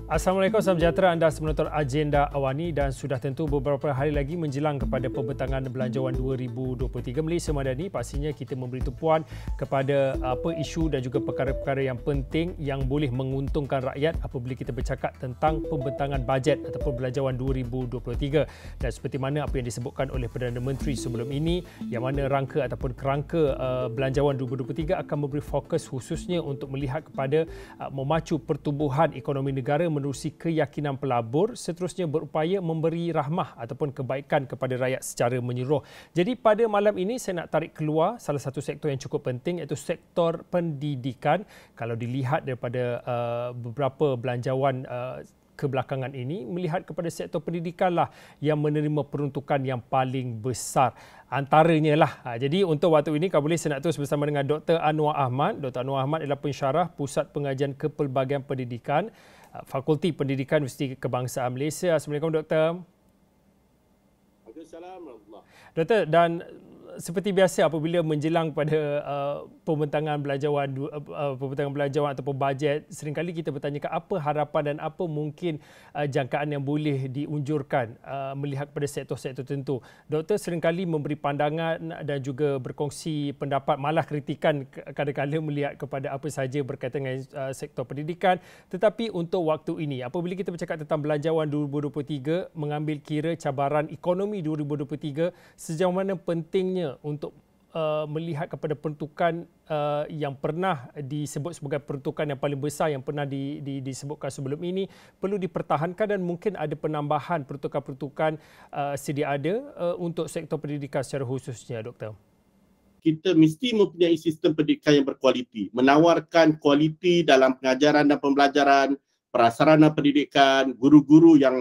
Assalamualaikum, salam sejahtera. Anda menonton Agenda Awani dan sudah tentu beberapa hari lagi menjelang kepada pembentangan Belanjawan 2023 Malaysia Madani. Pastinya kita memberi tumpuan kepada apa isu dan juga perkara-perkara yang penting yang boleh menguntungkan rakyat apabila kita bercakap tentang pembentangan bajet ataupun Belanjawan 2023. Dan seperti mana apa yang disebutkan oleh Perdana Menteri sebelum ini, yang mana rangka ataupun kerangka Belanjawan 2023 akan memberi fokus khususnya untuk melihat kepada memacu pertumbuhan ekonomi negara menerusi keyakinan pelabur, seterusnya berupaya memberi rahmah ataupun kebaikan kepada rakyat secara menyeluruh. Jadi pada malam ini saya nak tarik keluar salah satu sektor yang cukup penting, iaitu sektor pendidikan. Kalau dilihat daripada beberapa belanjawan kebelakangan ini, melihat kepada sektor pendidikan lah yang menerima peruntukan yang paling besar antaranya lah. Jadi untuk waktu ini, kalau boleh saya nak terus bersama dengan Dr. Anwar Ahmad. Dr. Anwar Ahmad adalah pensyarah Pusat Pengajian Kepelbagaian Pendidikan, Fakulti Pendidikan Universiti Kebangsaan Malaysia. Assalamualaikum, Doktor. Waalaikumsalam. Doktor, dan seperti biasa apabila menjelang pada pembentangan belanjawan ataupun bajet, seringkali kita bertanyakan apa harapan dan apa mungkin jangkaan yang boleh diunjurkan melihat kepada sektor-sektor tertentu. Doktor seringkali memberi pandangan dan juga berkongsi pendapat, malah kritikan kadang-kadang melihat kepada apa sahaja berkaitan dengan sektor pendidikan. Tetapi untuk waktu ini, apabila kita bercakap tentang Belanjawan 2023, mengambil kira cabaran ekonomi 2023, sejauh mana pentingnya untuk melihat kepada peruntukan yang pernah disebut sebagai peruntukan yang paling besar yang pernah disebutkan sebelum ini perlu dipertahankan dan mungkin ada penambahan peruntukan-peruntukan sedia ada untuk sektor pendidikan secara khususnya, Doktor? Kita mesti mempunyai sistem pendidikan yang berkualiti, menawarkan kualiti dalam pengajaran dan pembelajaran, prasarana pendidikan, guru-guru yang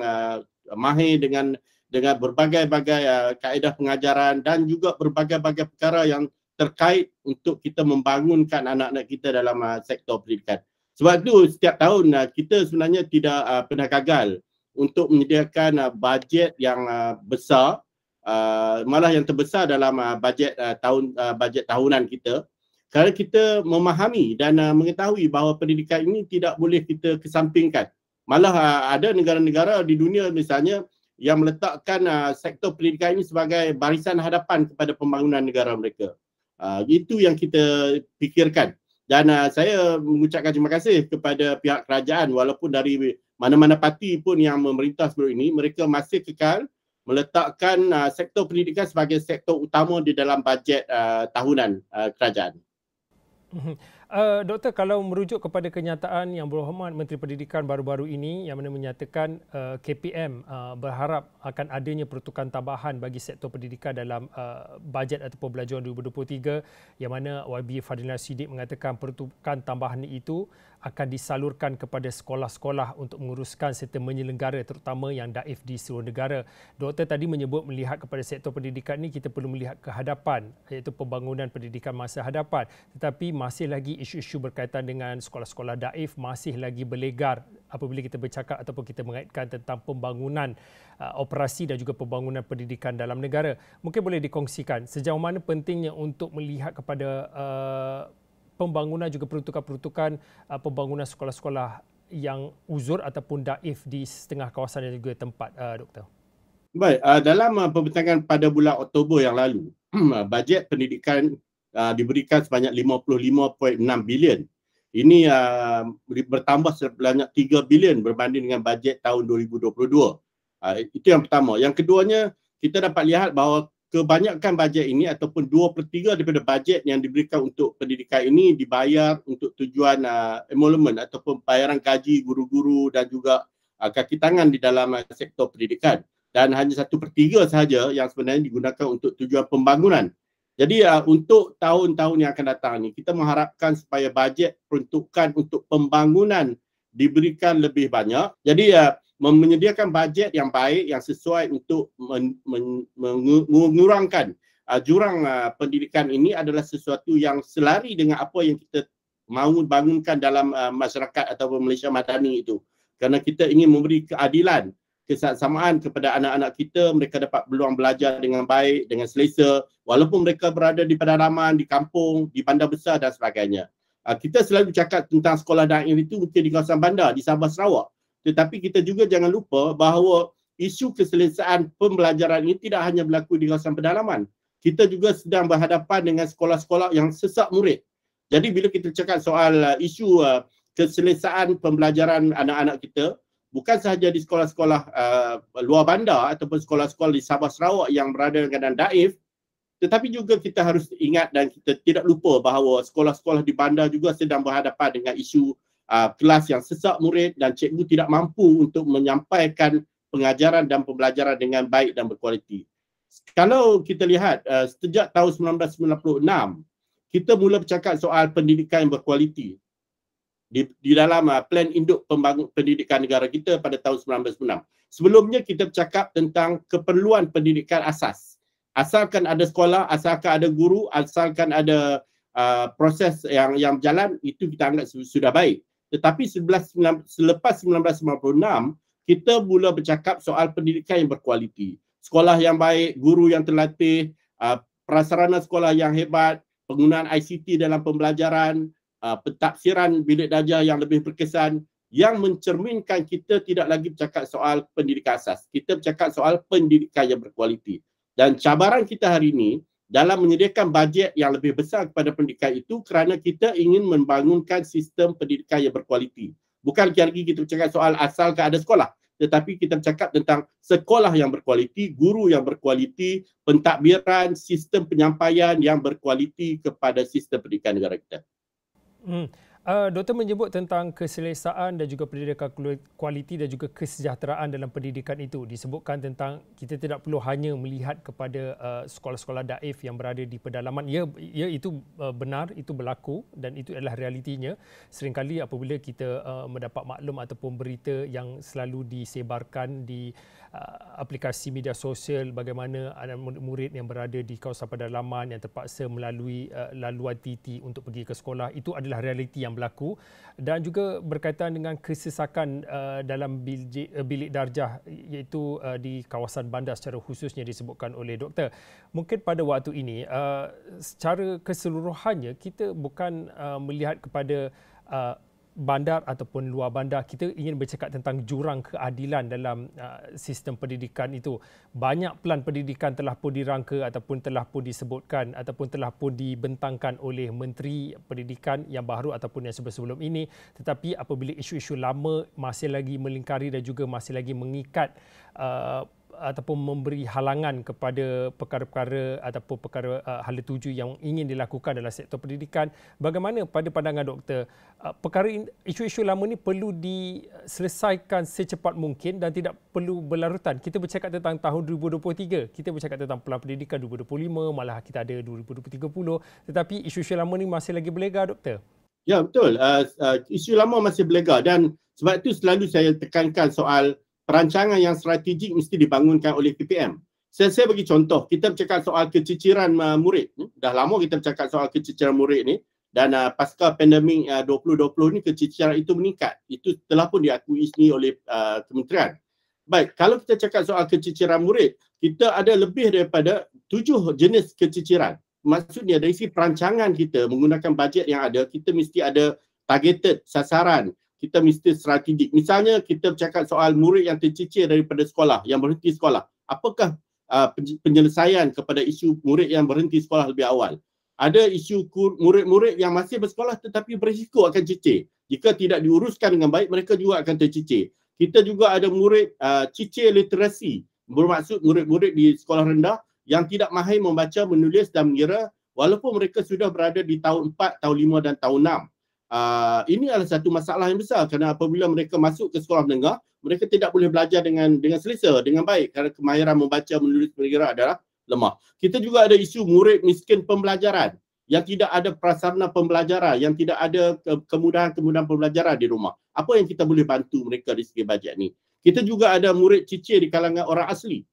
mahir dengan berbagai-bagai kaedah pengajaran dan juga berbagai-bagai perkara yang terkait untuk kita membangunkan anak-anak kita dalam sektor pendidikan. Sebab itu setiap tahun kita sebenarnya tidak pernah gagal untuk menyediakan bajet yang besar, malah yang terbesar dalam bajet tahunan kita, kerana kita memahami dan mengetahui bahawa pendidikan ini tidak boleh kita kesampingkan. Malah ada negara-negara di dunia misalnya yang meletakkan sektor pendidikan ini sebagai barisan hadapan kepada pembangunan negara mereka. Itu yang kita fikirkan. Dan saya mengucapkan terima kasih kepada pihak kerajaan, walaupun dari mana-mana parti pun yang memerintah sebelum ini, mereka masih kekal meletakkan sektor pendidikan sebagai sektor utama di dalam bajet tahunan kerajaan. Doktor, kalau merujuk kepada kenyataan yang berhormat Menteri Pendidikan baru-baru ini yang mana menyatakan KPM berharap akan adanya peruntukan tambahan bagi sektor pendidikan dalam bajet ataupun Belanjawan 2023, yang mana YB Fadilina Siddiq mengatakan peruntukan tambahan itu akan disalurkan kepada sekolah-sekolah untuk menguruskan serta menyelenggara terutama yang daif di seluruh negara. Doktor tadi menyebut melihat kepada sektor pendidikan ini kita perlu melihat ke hadapan, iaitu pembangunan pendidikan masa hadapan. Tetapi masih lagi isu-isu berkaitan dengan sekolah-sekolah daif masih lagi berlegar apabila kita bercakap ataupun kita mengaitkan tentang pembangunan operasi dan juga pembangunan pendidikan dalam negara. Mungkin boleh dikongsikan sejauh mana pentingnya untuk melihat kepada pembangunan juga peruntukan-peruntukan pembangunan sekolah-sekolah yang uzur ataupun daif di setengah kawasan dan juga tempat, Doktor. Baik, dalam pembentangan pada bulan Oktober yang lalu, bajet pendidikan diberikan sebanyak 55.6 bilion. Ini bertambah sebanyak 3 bilion berbanding dengan bajet tahun 2022. Itu yang pertama. Yang keduanya, kita dapat lihat bahawa kebanyakan bajet ini ataupun 2/3 daripada bajet yang diberikan untuk pendidikan ini dibayar untuk tujuan emolument ataupun bayaran gaji guru-guru dan juga kaki tangan di dalam sektor pendidikan. Dan hanya 1/3 sahaja yang sebenarnya digunakan untuk tujuan pembangunan. Jadi untuk tahun-tahun yang akan datang ni, kita mengharapkan supaya bajet peruntukan untuk pembangunan diberikan lebih banyak. Jadi menyediakan bajet yang baik, yang sesuai untuk mengurangkan jurang pendidikan ini adalah sesuatu yang selari dengan apa yang kita mahu bangunkan dalam masyarakat atau Malaysia Madani itu. Kerana kita ingin memberi keadilan, kesamaan kepada anak-anak kita, mereka dapat peluang belajar dengan baik, dengan selesa, walaupun mereka berada di pedalaman, di kampung, di bandar besar dan sebagainya. Kita selalu cakap tentang sekolah dakwah itu mungkin di kawasan bandar, di Sabah, Sarawak. tetapi kita juga jangan lupa bahawa isu keselesaan pembelajaran ini tidak hanya berlaku di kawasan pedalaman. Kita juga sedang berhadapan dengan sekolah-sekolah yang sesak murid. Jadi bila kita cakap soal isu keselesaan pembelajaran anak-anak kita, bukan sahaja di sekolah-sekolah luar bandar ataupun sekolah-sekolah di Sabah Sarawak yang berada dalam keadaan daif, tetapi juga kita harus ingat dan kita tidak lupa bahawa sekolah-sekolah di bandar juga sedang berhadapan dengan isu kelas yang sesak murid dan cikgu tidak mampu untuk menyampaikan pengajaran dan pembelajaran dengan baik dan berkualiti. Kalau kita lihat sejak tahun 1996, kita mula bercakap soal pendidikan yang berkualiti di dalam Plan Induk Pendidikan Negara kita pada tahun 1996. Sebelumnya kita bercakap tentang keperluan pendidikan asas. Asalkan ada sekolah, asalkan ada guru, asalkan ada proses yang berjalan, itu kita anggap sudah baik. Tetapi selepas 1996, kita mula bercakap soal pendidikan yang berkualiti. Sekolah yang baik, guru yang terlatih, prasarana sekolah yang hebat, penggunaan ICT dalam pembelajaran, pentafsiran bilik darjah yang lebih berkesan, yang mencerminkan kita tidak lagi bercakap soal pendidikan asas. Kita bercakap soal pendidikan yang berkualiti. Dan cabaran kita hari ini dalam menyediakan bajet yang lebih besar kepada pendidikan itu kerana kita ingin membangunkan sistem pendidikan yang berkualiti. Bukan lagi kita bercakap soal asalkan ada sekolah, tetapi kita bercakap tentang sekolah yang berkualiti, guru yang berkualiti, pentadbiran, sistem penyampaian yang berkualiti kepada sistem pendidikan negara kita. Doktor menyebut tentang keselesaan dan juga pendidikan kualiti dan juga kesejahteraan dalam pendidikan itu. Disebutkan tentang kita tidak perlu hanya melihat kepada sekolah-sekolah daif yang berada di pedalaman. Ya, itu benar, itu berlaku dan itu adalah realitinya. Seringkali apabila kita mendapat maklum ataupun berita yang selalu disebarkan di aplikasi media sosial bagaimana anak murid yang berada di kawasan pedalaman yang terpaksa melalui laluan TT untuk pergi ke sekolah, itu adalah realiti yang berlaku. Dan juga berkaitan dengan kesesakan dalam bilik darjah, iaitu di kawasan bandar secara khususnya disebutkan oleh doktor. Mungkin pada waktu ini secara keseluruhannya kita bukan melihat kepada bandar ataupun luar bandar, kita ingin bercakap tentang jurang keadilan dalam sistem pendidikan itu. Banyak pelan pendidikan telah pun dirangka ataupun telah pun disebutkan ataupun telah pun dibentangkan oleh Menteri Pendidikan yang baru ataupun yang sebelum ini, tetapi apabila isu-isu lama masih lagi melingkari dan juga masih lagi mengikat ataupun memberi halangan kepada perkara-perkara ataupun perkara hala tuju yang ingin dilakukan dalam sektor pendidikan. Bagaimana pada pandangan doktor, perkara isu-isu lama ini perlu diselesaikan secepat mungkin dan tidak perlu berlarutan? Kita bercakap tentang tahun 2023, kita bercakap tentang Pelan Pendidikan 2025, malah kita ada 2030, tetapi isu-isu lama ini masih lagi berlegar, doktor? Ya, betul. Isu lama masih berlegar dan sebab itu selalu saya tekankan soal perancangan yang strategik mesti dibangunkan oleh PPM. Saya bagi contoh, kita bercakap soal keciciran murid. Dah lama kita bercakap soal keciciran murid ni, dan pasca pandemik 2020 ni keciciran itu meningkat. Itu telah pun diakui sendiri oleh kementerian. Baik, kalau kita cakap soal keciciran murid, kita ada lebih daripada 7 jenis keciciran. Maksudnya dari sisi perancangan kita menggunakan bajet yang ada, kita mesti ada targeted sasaran. Kita mesti strategik. Misalnya kita bercakap soal murid yang tercicir daripada sekolah, yang berhenti sekolah. Apakah penyelesaian kepada isu murid yang berhenti sekolah lebih awal? Ada isu murid-murid yang masih bersekolah tetapi berisiko akan cicir. Jika tidak diuruskan dengan baik, mereka juga akan tercicir. Kita juga ada murid cicir literasi. Bermaksud murid-murid di sekolah rendah yang tidak mahir membaca, menulis dan mengira walaupun mereka sudah berada di tahun 4, tahun 5 dan tahun 6. Ini adalah satu masalah yang besar kerana apabila mereka masuk ke sekolah menengah, mereka tidak boleh belajar dengan selesa, dengan baik kerana kemahiran membaca, menulis, mengira adalah lemah. Kita juga ada isu murid miskin pembelajaran yang tidak ada prasarana pembelajaran, yang tidak ada kemudahan-kemudahan pembelajaran di rumah. Apa yang kita boleh bantu mereka di segi bajet ni? Kita juga ada murid cicir di kalangan orang asli.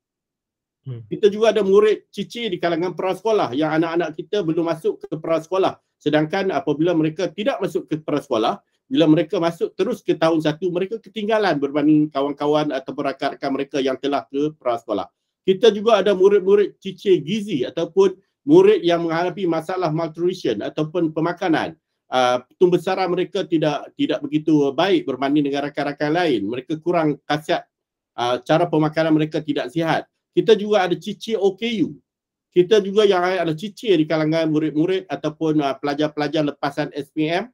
Kita juga ada murid cicir di kalangan prasekolah yang anak-anak kita belum masuk ke prasekolah. Sedangkan apabila mereka tidak masuk ke prasekolah, bila mereka masuk terus ke tahun 1, mereka ketinggalan berbanding kawan-kawan atau rakan-rakan mereka yang telah ke prasekolah. Kita juga ada murid-murid cicir gizi ataupun murid yang menghadapi masalah malnutrition ataupun pemakanan. pembesaran mereka tidak begitu baik berbanding dengan rakan-rakan lain. Mereka kurang khasiat, cara pemakanan mereka tidak sihat. Kita juga ada cicir OKU. Kita juga yang ada cicir di kalangan murid-murid ataupun pelajar-pelajar lepasan SPM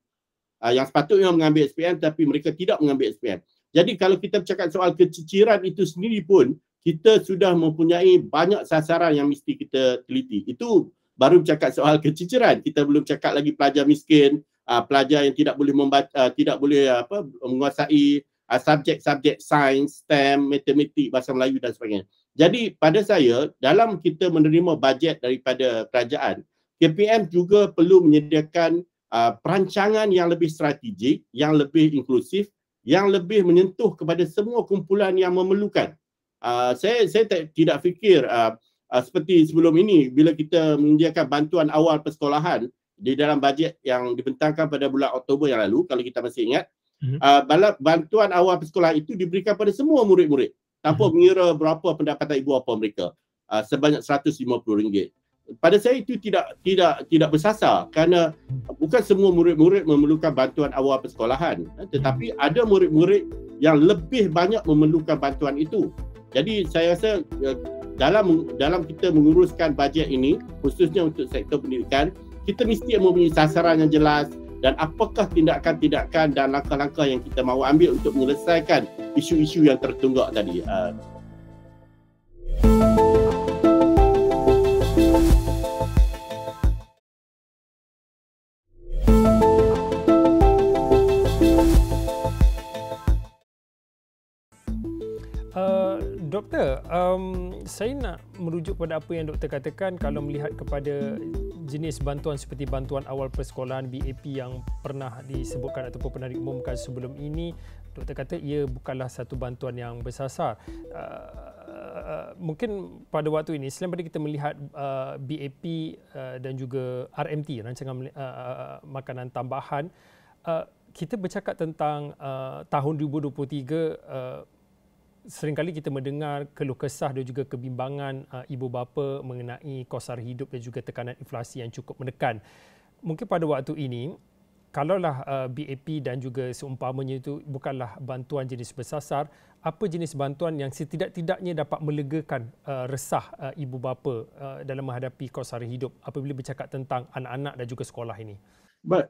yang sepatutnya mengambil SPM tapi mereka tidak mengambil SPM. Jadi kalau kita bercakap soal keciciran itu sendiri pun, kita sudah mempunyai banyak sasaran yang mesti kita teliti. Itu baru bercakap soal keciciran. Kita belum cakap lagi pelajar miskin, pelajar yang tidak boleh membaca, tidak boleh menguasai subjek-subjek sains, STEM, matematik, bahasa Melayu dan sebagainya. Jadi pada saya, dalam kita menerima bajet daripada kerajaan, KPM juga perlu menyediakan perancangan yang lebih strategik, yang lebih inklusif, yang lebih menyentuh kepada semua kumpulan yang memerlukan. Saya tidak fikir seperti sebelum ini bila kita menyediakan bantuan awal persekolahan di dalam bajet yang dibentangkan pada bulan Oktober yang lalu, kalau kita masih ingat, bantuan awal persekolahan itu diberikan pada semua murid-murid tanpa mengira berapa pendapatan ibu bapa mereka, sebanyak RM150. Pada saya itu tidak bersasar kerana bukan semua murid-murid memerlukan bantuan awal persekolahan, tetapi ada murid-murid yang lebih banyak memerlukan bantuan itu. Jadi saya rasa dalam kita menguruskan bajet ini, khususnya untuk sektor pendidikan, kita mesti mempunyai sasaran yang jelas dan apakah tindakan-tindakan dan langkah-langkah yang kita mahu ambil untuk menyelesaikan isu-isu yang tertunggak tadi. Doktor, saya nak merujuk pada apa yang doktor katakan kalau melihat kepada jenis bantuan seperti bantuan awal persekolahan BAP yang pernah disebutkan ataupun pernah diumumkan sebelum ini, doktor kata ia bukanlah satu bantuan yang bersasar. Mungkin pada waktu ini, selain daripada kita melihat BAP dan juga RMT, rancangan makanan tambahan, kita bercakap tentang tahun 2023, seringkali kita mendengar keluh kesah dan juga kebimbangan ibu bapa mengenai kos sara hidup dan juga tekanan inflasi yang cukup menekan. Mungkin pada waktu ini, kalaulah BAP dan juga seumpamanya itu bukanlah bantuan jenis bersasar, apa jenis bantuan yang setidak-tidaknya dapat melegakan resah ibu bapa dalam menghadapi kos sara hidup apabila bercakap tentang anak-anak dan juga sekolah ini?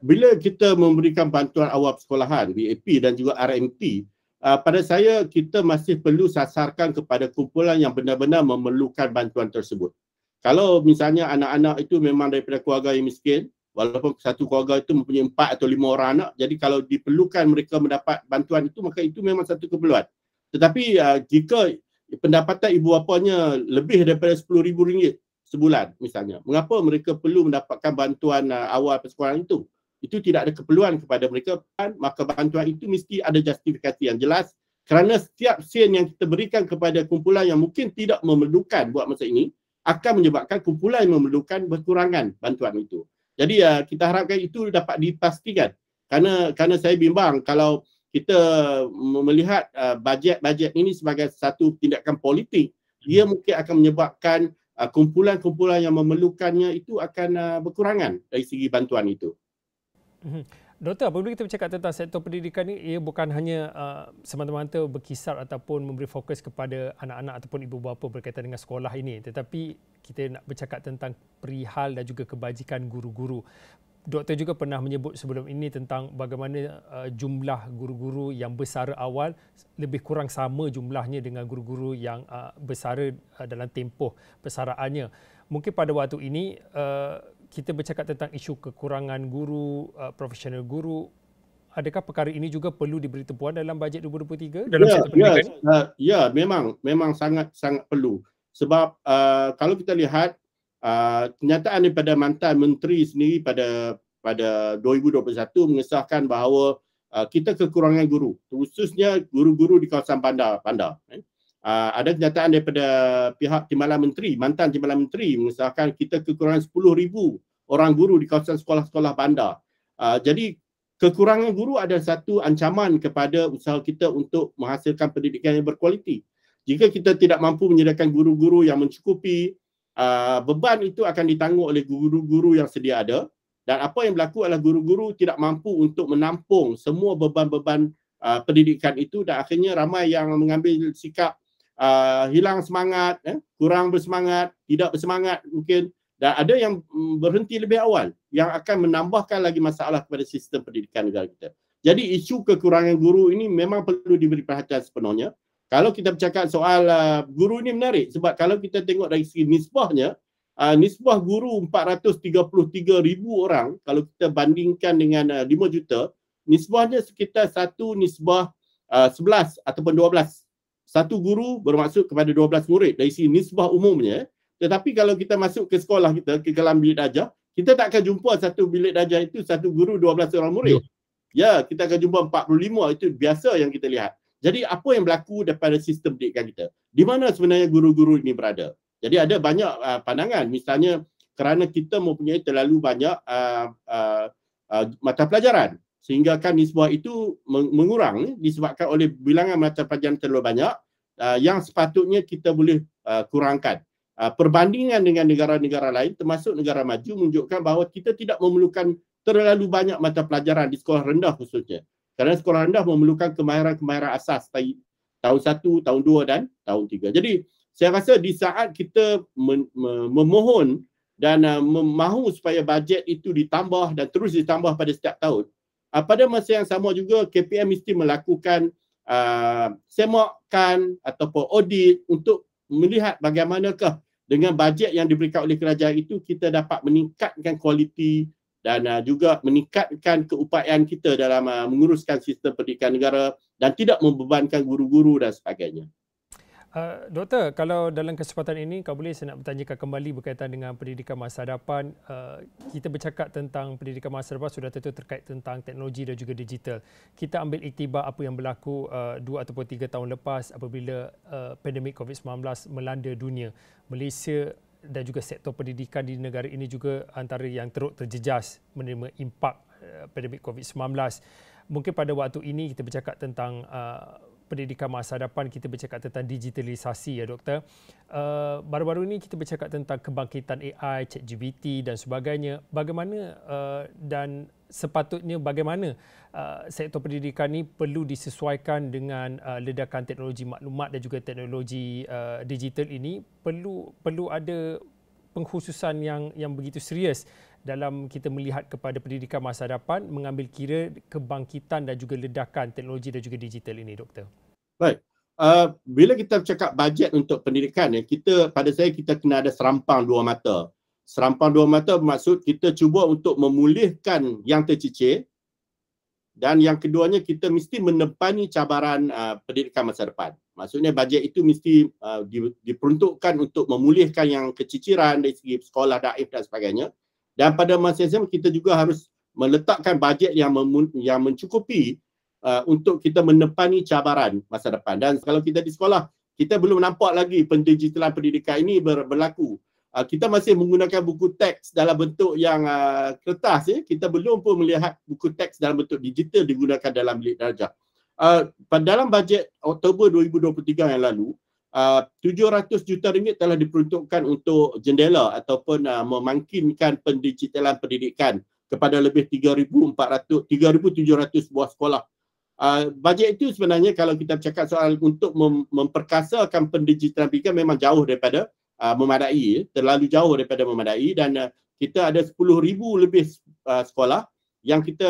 Bila kita memberikan bantuan awal persekolahan, BAP dan juga RMT, pada saya kita masih perlu sasarkan kepada kumpulan yang benar-benar memerlukan bantuan tersebut. Kalau misalnya anak-anak itu memang daripada keluarga yang miskin, walaupun satu keluarga itu mempunyai 4 atau 5 orang anak, jadi kalau diperlukan mereka mendapat bantuan itu, maka itu memang satu keperluan. Tetapi jika pendapatan ibu bapanya lebih daripada RM10,000 sebulan misalnya, mengapa mereka perlu mendapatkan bantuan awal persekolahan itu? Itu tidak ada keperluan kepada mereka, maka bantuan itu mesti ada justifikasi yang jelas kerana setiap sen yang kita berikan kepada kumpulan yang mungkin tidak memerlukan buat masa ini akan menyebabkan kumpulan yang memerlukan berkurangan bantuan itu. Jadi kita harapkan itu dapat dipastikan kerana saya bimbang kalau kita melihat bajet ini sebagai satu tindakan politik, dia mungkin akan menyebabkan kumpulan-kumpulan yang memerlukannya itu akan berkurangan dari segi bantuan itu. Doktor, apabila kita bercakap tentang sektor pendidikan ini, ia bukan hanya semata-mata berkisar ataupun memberi fokus kepada anak-anak ataupun ibu bapa berkaitan dengan sekolah ini, tetapi kita nak bercakap tentang perihal dan juga kebajikan guru-guru. Doktor juga pernah menyebut sebelum ini tentang bagaimana jumlah guru-guru yang bersara awal lebih kurang sama jumlahnya dengan guru-guru yang bersara dalam tempoh persaraannya. Mungkin pada waktu ini kita bercakap tentang isu kekurangan guru, profesional guru. Adakah perkara ini juga perlu diberi tumpuan dalam bajet 2023 dalam sektor pendidikan? Ya, memang sangat perlu. Sebab kalau kita lihat kenyataan daripada mantan menteri sendiri pada 2021 mengesahkan bahawa kita kekurangan guru, khususnya guru-guru di kawasan bandar. Ada kenyataan daripada pihak Timbalan Menteri, mantan Timbalan Menteri mengesahkan kita kekurangan 10,000 orang guru di kawasan sekolah-sekolah bandar. Jadi kekurangan guru adalah satu ancaman kepada usaha kita untuk menghasilkan pendidikan yang berkualiti. Jika kita tidak mampu menyediakan guru-guru yang mencukupi, beban itu akan ditanggung oleh guru-guru yang sedia ada Dan apa yang berlaku adalah guru-guru tidak mampu untuk menampung semua beban-beban pendidikan itu, dan akhirnya ramai yang mengambil sikap hilang semangat, kurang bersemangat, tidak bersemangat mungkin, dan ada yang berhenti lebih awal yang akan menambahkan lagi masalah kepada sistem pendidikan negara kita. Jadi isu kekurangan guru ini memang perlu diberi perhatian sepenuhnya. Kalau kita bercakap soal guru ini menarik, sebab kalau kita tengok dari segi nisbahnya, nisbah guru 433,000 orang, kalau kita bandingkan dengan 5 juta, nisbahnya sekitar 1 nisbah 11 ataupun 12. Satu guru bermaksud kepada 12 murid dari segi nisbah umumnya. Tetapi kalau kita masuk ke sekolah kita, ke dalam bilik darjah, kita tak akan jumpa satu bilik darjah itu satu guru 12 orang murid. Ya, kita akan jumpa 45, itu biasa yang kita lihat. Jadi apa yang berlaku daripada sistem pendidikan kita? Di mana sebenarnya guru-guru ini berada? Jadi ada banyak pandangan, misalnya kerana kita mempunyai terlalu banyak mata pelajaran, sehingga kan nisbah itu mengurang disebabkan oleh bilangan mata pelajaran terlalu banyak yang sepatutnya kita boleh kurangkan. Perbandingan dengan negara-negara lain termasuk negara maju menunjukkan bahawa kita tidak memerlukan terlalu banyak mata pelajaran di sekolah rendah khususnya. Kerana sekolah rendah memerlukan kemahiran-kemahiran asas tahun 1, tahun 2 dan tahun 3. Jadi saya rasa di saat kita memohon dan mahu supaya bajet itu ditambah dan terus ditambah pada setiap tahun, pada masa yang sama juga KPM mesti melakukan semakkan ataupun audit untuk melihat bagaimanakah dengan bajet yang diberikan oleh kerajaan itu kita dapat meningkatkan kualiti dan juga meningkatkan keupayaan kita dalam menguruskan sistem pendidikan negara dan tidak membebankan guru-guru dan sebagainya. Doktor, kalau dalam kesempatan ini, kalau boleh saya nak bertanyakan kembali berkaitan dengan pendidikan masa hadapan. Kita bercakap tentang pendidikan masa depan sudah tentu terkait tentang teknologi dan juga digital. Kita ambil iktibar apa yang berlaku 2 ataupun 3 tahun lepas apabila pandemik COVID-19 melanda dunia. Malaysia dan juga sektor pendidikan di negara ini juga antara yang teruk terjejas menerima impak pandemik COVID-19. Mungkin pada waktu ini kita bercakap tentang pendidikan masa hadapan, kita bercakap tentang digitalisasi ya doktor. Baru-baru ini kita bercakap tentang kebangkitan AI, ChatGPT dan sebagainya. Bagaimana dan sepatutnya bagaimana sektor pendidikan ini perlu disesuaikan dengan ledakan teknologi maklumat dan juga teknologi digital ini, perlu ada pengkhususan yang begitu serius dalam kita melihat kepada pendidikan masa hadapan, mengambil kira kebangkitan dan juga ledakan teknologi dan juga digital ini, doktor. Baik. Bila kita bercakap bajet untuk pendidikan, pada saya kita kena ada serampang dua mata. Serampang dua mata bermaksud kita cuba untuk memulihkan yang tercicir, dan yang keduanya kita mesti menepani cabaran pendidikan masa depan. Maksudnya bajet itu mesti diperuntukkan untuk memulihkan yang keciciran dari segi sekolah, daif dan sebagainya. Dan pada masa yang sama kita juga harus meletakkan bajet yang mencukupi untuk kita menepani cabaran masa depan. Dan kalau kita di sekolah, kita belum nampak lagi pendigitalan pendidikan ini berlaku. Kita masih menggunakan buku teks dalam bentuk yang kertas. Kita belum pun melihat buku teks dalam bentuk digital digunakan dalam bilik darjah. Dalam bajet Oktober 2023 yang lalu, 700 juta ringgit telah diperuntukkan untuk jendela ataupun memangkinkan pendigitalan pendidikan kepada lebih 3,700 buah sekolah. Bajet itu sebenarnya kalau kita bercakap soal untuk memperkasakan pendigitalan pendidikan memang jauh daripada memadai, terlalu jauh daripada memadai, dan kita ada 10,000 lebih sekolah yang kita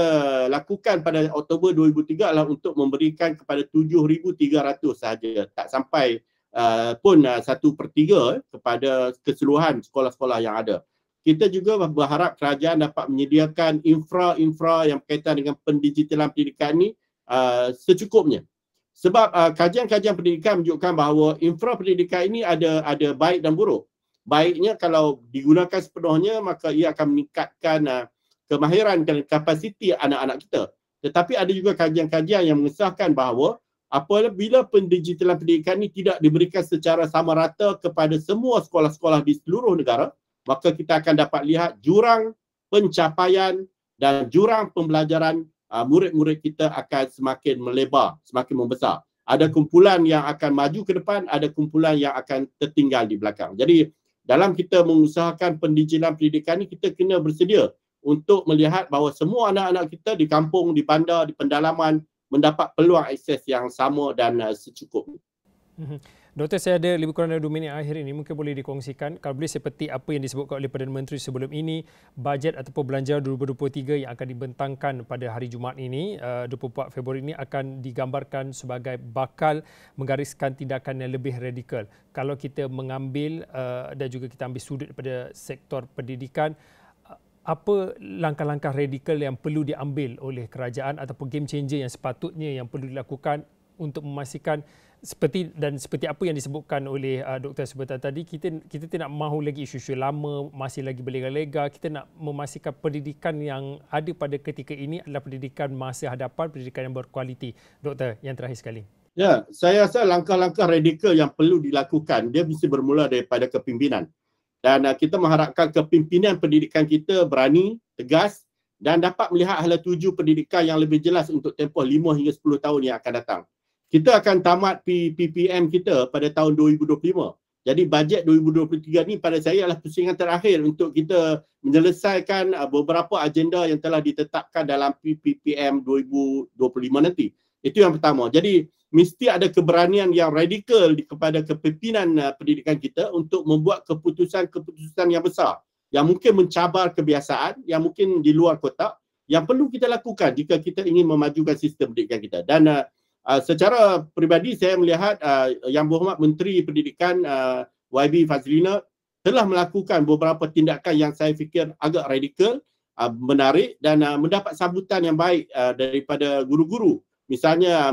lakukan pada Oktober 2003 adalah untuk memberikan kepada 7,300 sahaja, tak sampai pun 1/3 kepada keseluruhan sekolah-sekolah yang ada. Kita juga berharap kerajaan dapat menyediakan infra yang berkaitan dengan pendigitalan pendidikan ini secukupnya. Sebab kajian-kajian pendidikan menunjukkan bahawa infra pendidikan ini ada baik dan buruk. Baiknya kalau digunakan sepenuhnya maka ia akan meningkatkan kemahiran dan kapasiti anak-anak kita. Tetapi ada juga kajian-kajian yang mengesahkan bahawa apabila pendigitalan pendidikan ini tidak diberikan secara sama rata kepada semua sekolah-sekolah di seluruh negara, maka kita akan dapat lihat jurang pencapaian dan jurang pembelajaran murid-murid kita akan semakin melebar, semakin membesar. Ada kumpulan yang akan maju ke depan, ada kumpulan yang akan tertinggal di belakang. Jadi dalam kita mengusahakan pendigitalan pendidikan ini, kita kena bersedia untuk melihat bahawa semua anak-anak kita di kampung, di bandar, di pendalaman mendapat peluang akses yang sama dan secukupnya. Doktor, saya ada lebih kurang 2 minit akhir ini. Mungkin boleh dikongsikan, kalau boleh seperti apa yang disebutkan oleh Perdana Menteri sebelum ini, bajet ataupun belanjawan 2023 yang akan dibentangkan pada hari Jumaat ini, 24 Februari ini, akan digambarkan sebagai bakal menggariskan tindakan yang lebih radikal. Kalau kita mengambil dan juga kita ambil sudut pada sektor pendidikan, apa langkah-langkah radikal yang perlu diambil oleh kerajaan ataupun game changer yang sepatutnya yang perlu dilakukan untuk memastikan seperti apa yang disebutkan oleh Dr. sebentar tadi, kita tidak mahu lagi isu-isu lama masih lagi berlega-lega. Kita nak memastikan pendidikan yang ada pada ketika ini adalah pendidikan masa hadapan, pendidikan yang berkualiti. Doktor, yang terakhir sekali. Ya, saya rasa langkah-langkah radikal yang perlu dilakukan, dia mesti bermula daripada kepimpinan. Dan kita mengharapkan kepimpinan pendidikan kita berani, tegas dan dapat melihat hala tuju pendidikan yang lebih jelas untuk tempoh 5 hingga 10 tahun yang akan datang. Kita akan tamat PPM kita pada tahun 2025. Jadi bajet 2023 ni pada saya adalah pusingan terakhir untuk kita menyelesaikan beberapa agenda yang telah ditetapkan dalam PPM 2025 nanti. Itu yang pertama. Jadi mesti ada keberanian yang radikal kepada kepimpinan pendidikan kita untuk membuat keputusan-keputusan yang besar yang mungkin mencabar kebiasaan, yang mungkin di luar kotak, yang perlu kita lakukan jika kita ingin memajukan sistem pendidikan kita. Dan secara peribadi saya melihat Yang Berhormat Menteri Pendidikan YB Fazlina telah melakukan beberapa tindakan yang saya fikir agak radikal, menarik dan mendapat sambutan yang baik daripada guru-guru. Misalnya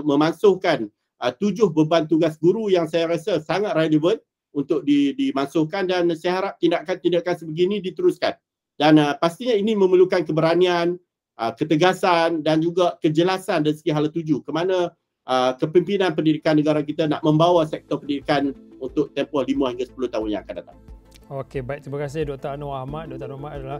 memansuhkan 7 beban tugas guru yang saya rasa sangat relevan untuk dimansuhkan, dan saya harap tindakan-tindakan sebegini diteruskan. Dan pastinya ini memerlukan keberanian, ketegasan dan juga kejelasan dari segi hala tuju ke mana kepimpinan pendidikan negara kita nak membawa sektor pendidikan untuk tempoh 5 hingga 10 tahun yang akan datang. Okey, baik, terima kasih Dr. Anwar Ahmad. Dr. Anwar Ahmad adalah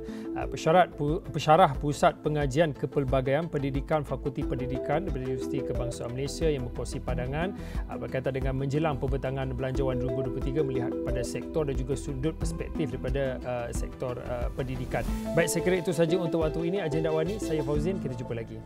pensyarah Pusat Pengajian Kepelbagaian Pendidikan Fakulti Pendidikan dari Universiti Kebangsaan Malaysia yang berkongsi pandangan berkaitan dengan menjelang pembentangan belanjawan 2023 melihat pada sektor dan juga sudut perspektif daripada sektor pendidikan. Baik, saya kira itu saja untuk waktu ini. Agenda Wani, saya Fauzin, kita jumpa lagi.